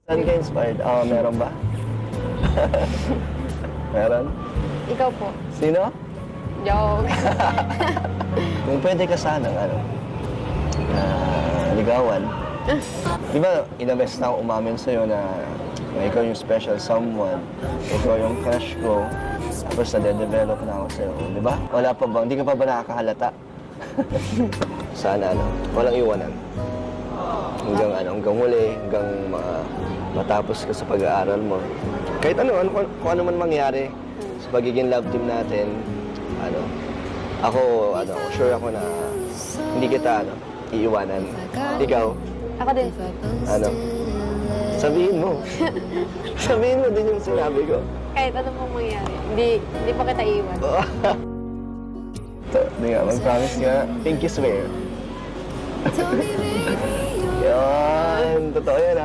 Saan ka inspired? Meron ba? Meron? Ikaw po. Sino? Joke. Kung pwede ka sanang, ligawan. Di ba, ilang beses na ako umamin sa'yo na ikaw yung special someone, ikaw yung crush ko, tapos na-develop na ako sa'yo, di ba? Wala pa ba? Hindi ka pa ba nakakahalata? Sana, walang iwanan. Hanggang huli, hanggang matapos ka sa pag-aaral mo. Kahit kung ano man mangyari sa pagiging love team natin, sure ako na hindi kita, iiwanan. Ikaw? Ako din. Sabihin mo. Sabihin mo din yung sinabi ko. Kahit ano pong mangyari, hindi pa kita iwan. Hindi nga, mag-promise nga. Pinky swear. Yan, totoo yan